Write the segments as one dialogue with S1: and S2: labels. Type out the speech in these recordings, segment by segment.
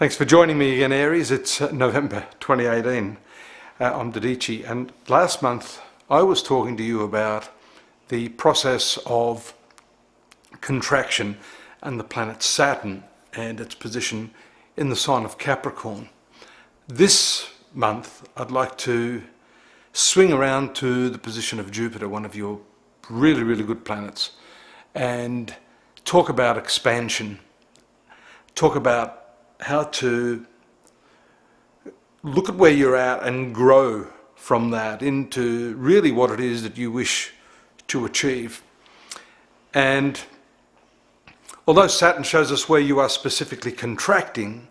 S1: Thanks for joining me again, Aries. It's November 2018. I'm Dadhichi, and last month I was talking to you about the process of contraction and the planet Saturn and its position in the sign of Capricorn. This month I'd like to swing around to the position of Jupiter, one of your really good planets, and talk about expansion, talk about how to look at where you're at and grow from that into really what it is that you wish to achieve. And although Saturn shows us where you are specifically contracting,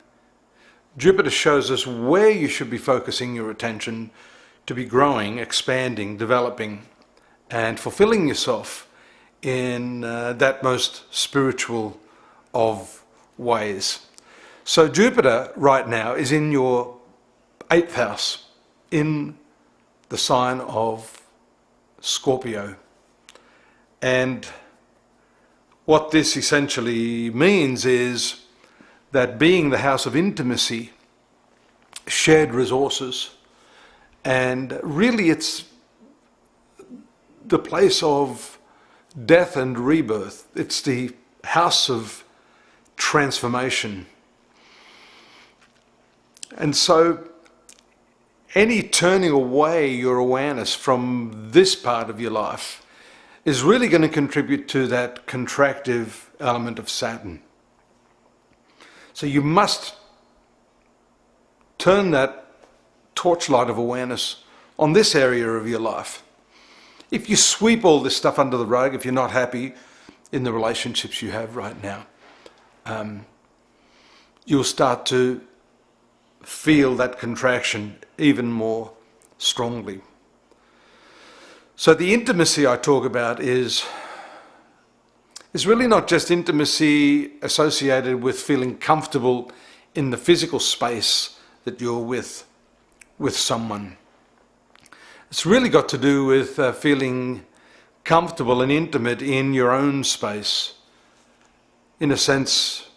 S1: Jupiter shows us where you should be focusing your attention to be growing, expanding, developing, and fulfilling yourself in that most spiritual of ways. So Jupiter right now is in your 8th house, in the sign of Scorpio. And what this essentially means is that being the house of intimacy, shared resources, and really it's the place of death and rebirth. It's the house of transformation. And so any turning away your awareness from this part of your life is really going to contribute to that contractive element of Saturn. So you must turn that torchlight of awareness on this area of your life. If you sweep all this stuff under the rug, if you're not happy in the relationships you have right now, you'll start to feel that contraction even more strongly. So the intimacy I talk about is really not just intimacy associated with feeling comfortable in the physical space that you're with someone. It's really got to do with feeling comfortable and intimate in your own space. In a sense,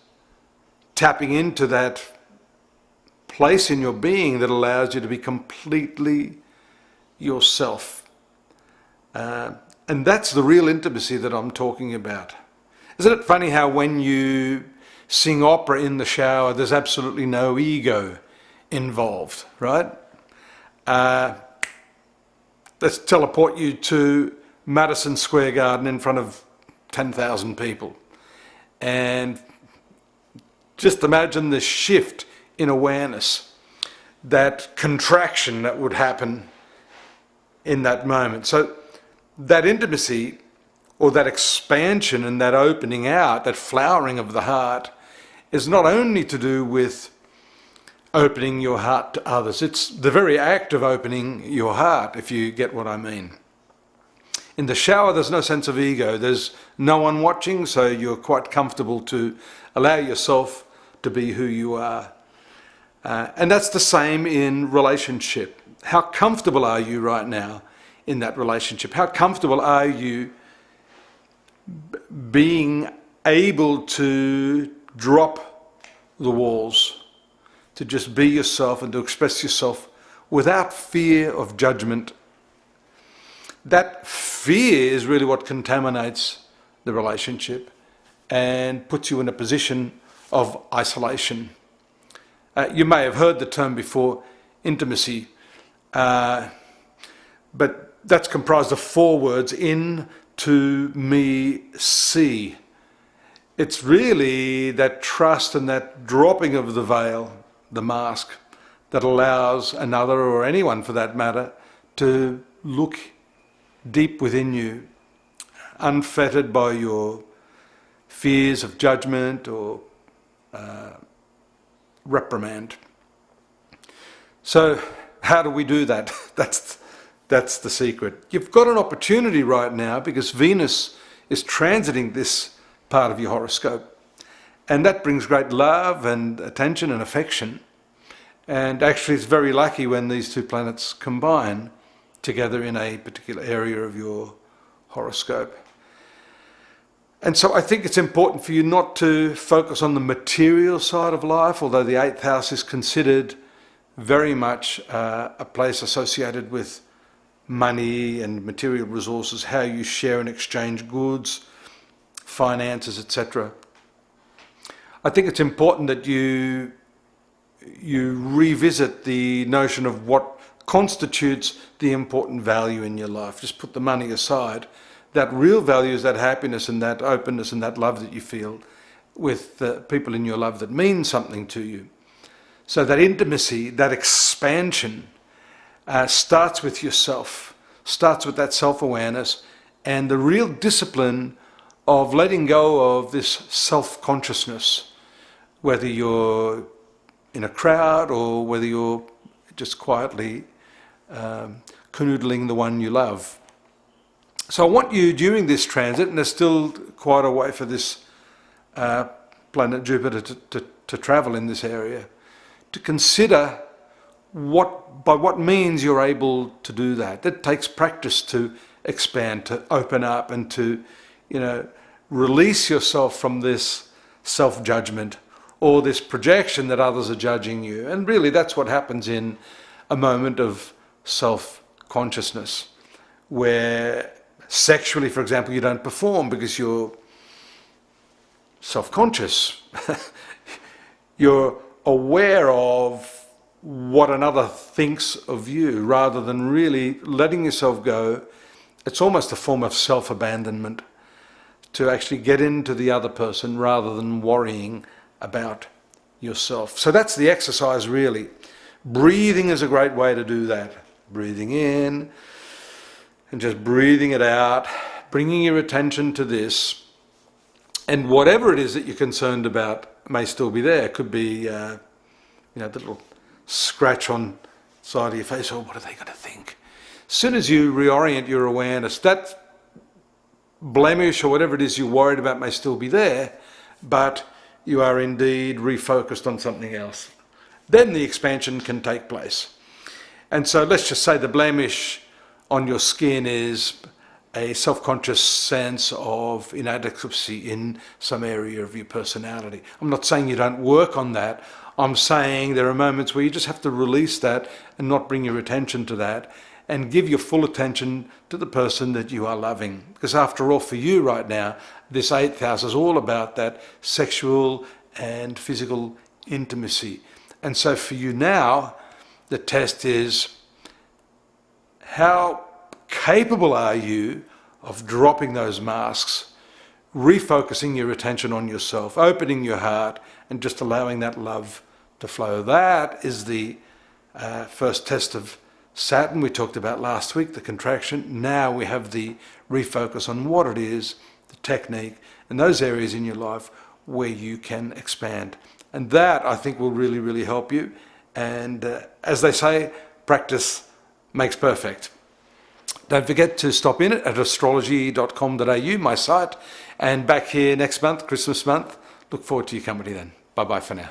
S1: tapping into that place in your being that allows you to be completely yourself. And that's the real intimacy that I'm talking about. Isn't it funny how when you sing opera in the shower, there's absolutely no ego involved, right? Let's teleport you to Madison Square Garden in front of 10,000 people. And just imagine the shift in awareness, that contraction that would happen in that moment. So that intimacy, or that expansion and that opening out, that flowering of the heart, is not only to do with opening your heart to others. It's the very act of opening your heart, if you get what I mean. In the shower, there's no sense of ego. There's no one watching, so you're quite comfortable to allow yourself to be who you are. And that's the same in relationship. How comfortable are you right now in that relationship? How comfortable are you being able to drop the walls, to just be yourself and to express yourself without fear of judgment? That fear is really what contaminates the relationship and puts you in a position of isolation. You may have heard the term before, intimacy, but that's comprised of 4 words: in, to, me, see. It's really that trust and that dropping of the veil, the mask, that allows another, or anyone for that matter, to look deep within you, unfettered by your fears of judgment or reprimand. So how do we do that? That's the secret. You've got an opportunity right now because Venus is transiting this part of your horoscope, and that brings great love and attention and affection. And actually it's very lucky when these two planets combine together in a particular area of your horoscope. And so I think it's important for you not to focus on the material side of life, although the 8th house is considered very much a place associated with money and material resources, how you share and exchange goods, finances, etc. I think it's important that you revisit the notion of what constitutes the important value in your life. Just put the money aside. That real value is that happiness and that openness and that love that you feel with the people in your life that mean something to you. So that intimacy, that expansion, starts with yourself, starts with that self-awareness and the real discipline of letting go of this self-consciousness, whether you're in a crowd or whether you're just quietly canoodling the one you love. So I want you during this transit, and there's still quite a way for this planet Jupiter to travel in this area, to consider by what means you're able to do that. It takes practice to expand, to open up and to, release yourself from this self-judgment or this projection that others are judging you. And really that's what happens in a moment of self-consciousness, where sexually, for example, you don't perform because you're self-conscious. You're aware of what another thinks of you rather than really letting yourself go. It's almost a form of self-abandonment to actually get into the other person rather than worrying about yourself. So that's the exercise really. Breathing is a great way to do that. Breathing in and just breathing it out, bringing your attention to this, and whatever it is that you're concerned about may still be there. It could be the little scratch on the side of your face, or what are they going to think? As soon as you reorient your awareness, that blemish or whatever it is you're worried about may still be there, but you are indeed refocused on something else. Then the expansion can take place. And so let's just say the blemish on your skin is a self-conscious sense of inadequacy in some area of your personality. I'm not saying you don't work on that. I'm saying there are moments where you just have to release that and not bring your attention to that and give your full attention to the person that you are loving. Because after all, for you right now, this 8th house is all about that sexual and physical intimacy. And so for you now, the test is, how capable are you of dropping those masks, refocusing your attention on yourself, opening your heart, and just allowing that love to flow? That is the first test of Saturn we talked about last week, the contraction. Now we have the refocus on what it is, the technique, and those areas in your life where you can expand. And that, I think, will really, really help you. And as they say, practice makes perfect. Don't forget to stop in at astrology.com.au, my site, and back here next month, Christmas month. Look forward to your company then. Bye-bye for now.